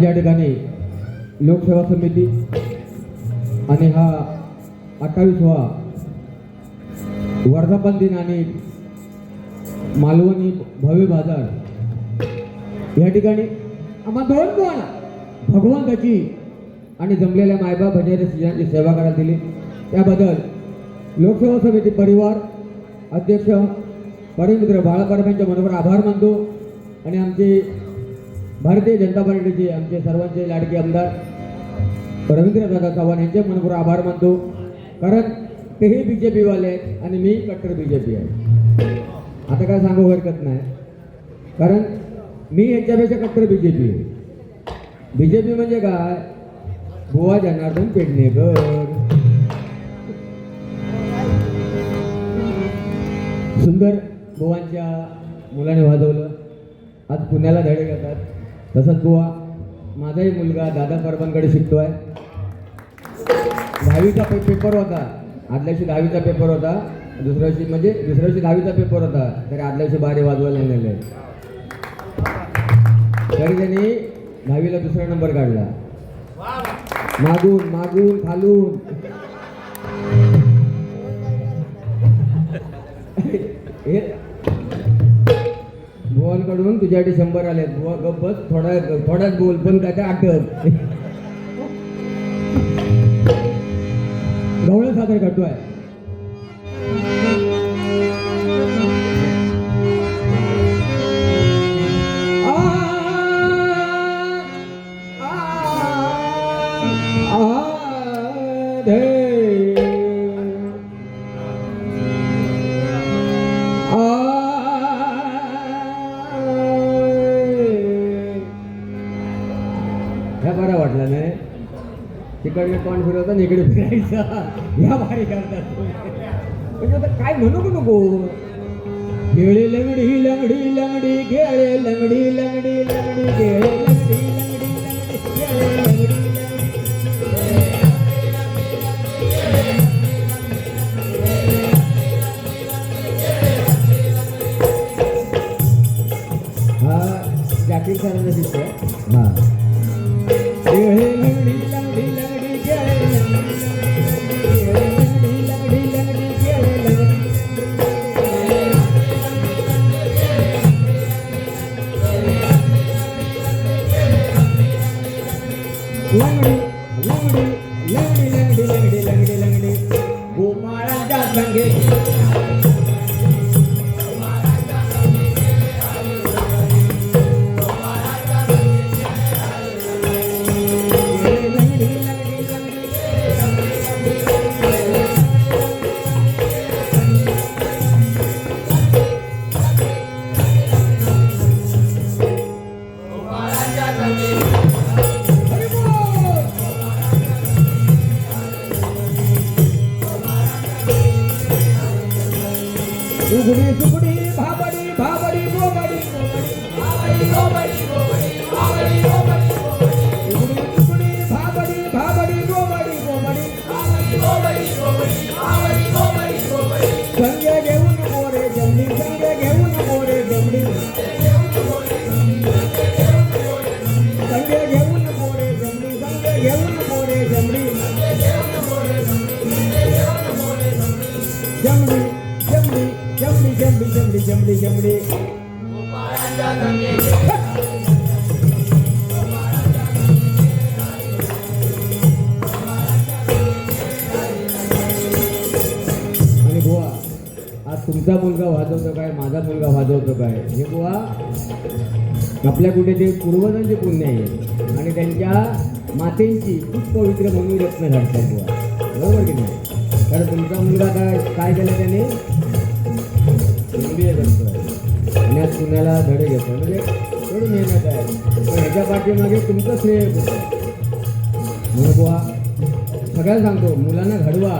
आज या ठिकाणी लोकसेवा समिती आणि हा 28वा वर्धापन दिन आणि मालवणी भव्य बाजार या ठिकाणी आम्हा दोन कोणा भगवंताची आणि जमलेल्या मायबाप भजरे यांची सेवा करायला दिली त्याबद्दल लोकसेवा समिती परिवार अध्यक्ष परिमित्र बाळासाहेब यांच्या मनोभावे आभार मानतो आणि आमचे भारतीय जनता पार्टीचे आमचे सर्वांचे लाडके आमदार रवींद्रदादा चव्हाण यांचे मनोभावे आभार मानतो कारण तेही बीजेपी वाले आहेत आणि मी कट्टर बीजेपी आहे. आता काय सांगू हरकत नाही कारण मी यांच्यापेक्षा कट्टर बीजेपी आहे. बीजेपी म्हणजे काय बुवा जनार्दन पेडणेकर सुंदर बुवांच्या मुलाने वाजवलं आज पुण्याला धडे घेतात. तसंच बुवा माझाही मुलगा दादा परबांकडे शिकतोय. 10वीचा पेपर होता आदल्या दिवशी 10वीचा पेपर होता दुसऱ्या दिवशी 10वीचा पेपर होता तरी आदल्या दिवशी बारे वाजवायला नेलेले तरी त्यांनी 10वीला दुसरा नंबर काढला मागून मागून खालून भुवांकडून तुझ्यासाठी 100 आले बुवा गप बस थोड्याच बोल पण त्याच्या आठवत गवळ सादर करतोय. ह्या बरा वाटला नाही तिकडे तोंड फिरवता इकडे फिरायचं या भारी करतात म्हणजे आता काय म्हणू नको. खेळे लंगडी लंगडी लंगडी खेळे लंगडी लंगडी लंगडी खेळे लंगडी लंगडी लंगडी हा जाकीर सरांचा दिसतोय. हा खेळे लंगडी लंगडी लंगडी खेळे लंगडी लंगडी लंगडी खेळे लंगडी लंगडी लंगडी लंगडी लंगडी लंगडी गोमाळाच्या संगे सुगडी भाबडी भाबडी गोबडी भाबडी गोबडी भाबडी गोबडी सुगडी भाबडी भाबडी गोबडी गोबडी भाबडी गोबडी संगे घेऊन मोरे जमडी संगे घेऊन मोरे जमडी संगे घेऊन मोरे जमडी संगे घेऊन मोरे जमडी जमडी जमडी जमडी जमडी जमडी जमडी आणि बुवा आज तुमचा मुलगा वाजवतो काय माझा मुलगा वाजवतो काय हे बुवा आपल्या कुठे ते पूर्वजांचे पुण्य आहे आणि त्यांच्या मातेंची खूप पवित्र म्हणून रत्न घडतात बुवा बरोबर की नाही. कारण तुमचा मुलगा काय केलं त्याने MBA करतोय आणि आज पुण्याला धडे घेतोय म्हणजे थोडी मेहनत आहे पण ह्याच्या पाठीमागे तुमचं श्रेय होतं म्हणून बुवा सगळ्याला सांगतो मुलांना घडवा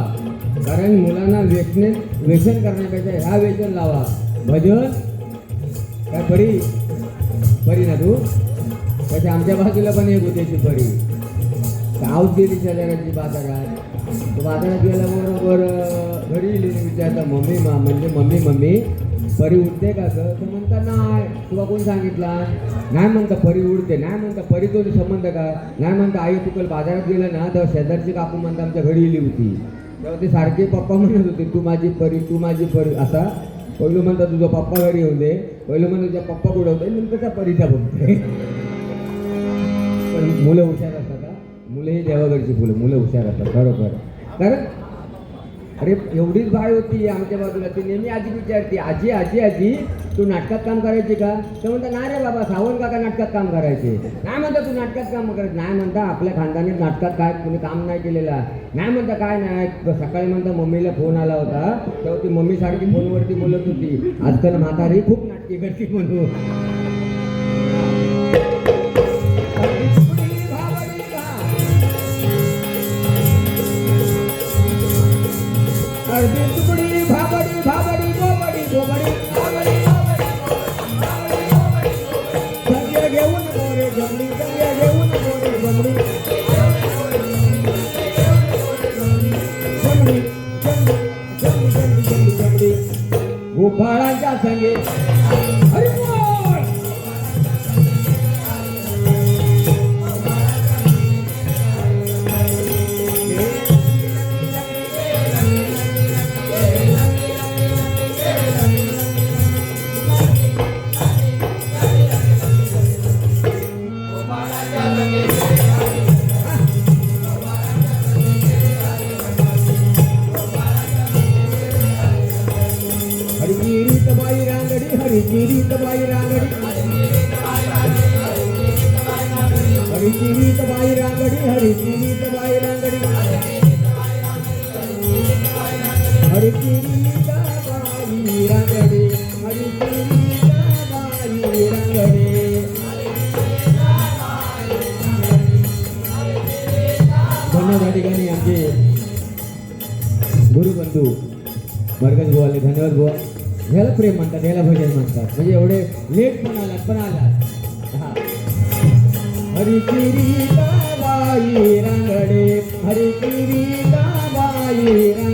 कारण मुलांना व्यसन करण्यापेक्षा ह्या व्यसन लावा. भजन काय परी ना तू त्याच्या आमच्या बाजूला पण एक होती त्याची परी गाव गेली शेजाराची बाजारात बाजारात गेल्याबरोबर घरी विचारता मम्मी म्हणजे मम्मी परी उडते का ग तर म्हणता नाही. तुला कोण सांगितला? नाही म्हणता परी उडते. नाही म्हणता परी तो संबंध का? नाही म्हणता आई तुकल बाजारात गेलं ना तेव्हा शेजारची काकू म्हणता आमच्या घरी इली होती तेव्हा ते सारखे पप्पा म्हणत होते तू माझी परी तू माझी परी. असा पहिलं म्हणता तुझा पप्पा घरी येऊ दे. पहिलं म्हणता तुझ्या पप्पा बुडवतोय नंतर त्या परीचा बघतोय. पण मुलं हुशार असतात का? मुलं ही देवाघरची फुलं. मुलं हुशार असतात खरोखर. कारण अरे एवढीच बाळ होती आमच्या बाजूला ती नेहमी आजी विचारते आजी आजी आजी तू नाटकात काम करायची का? तर म्हणता नाही रे बाबा सावंत काका नाटकात काम करायचे. नाही म्हणता तू नाटकात काम करायचं. नाही म्हणता आपल्या खानदानीत नाटकात काय कोणी काम नाही केलेला. नाही म्हणता काय नाही. सकाळी म्हणता मम्मीला फोन आला होता तेव्हा ती मम्मी सारखी फोनवरती बोलत होती आजकाल म्हातारी खूप नाटके करते म्हणून. अर्धी तुकडी भाबडी भाबडी गोबडी गोबडी संगे घेऊन मोरे जमली संगे घेऊन मोरे जमली जमली जमली जमली जमली जमली गोपाळांच्या संगे हरी बोल. हरिगिरीत बाई रांगडी हरिगिरीत बाई रांगडी हरिगिरीत बाई रांगडी हरिगिरीत बाई रांगडी हरिगिरीत बाई रांगडी हरिगिरीत बाई रांगडी. धन्यवाद. या ठिकाणी आमचे गुरुबंधू मरगज बुवाले धन्यवाद बुवा. ह्याला प्रेम म्हणतात ह्याला भजन म्हणतात म्हणजे एवढे लेट पण आलात. हरिगिरीत बाई रांगडे हरिगिरीत बाई रांगडे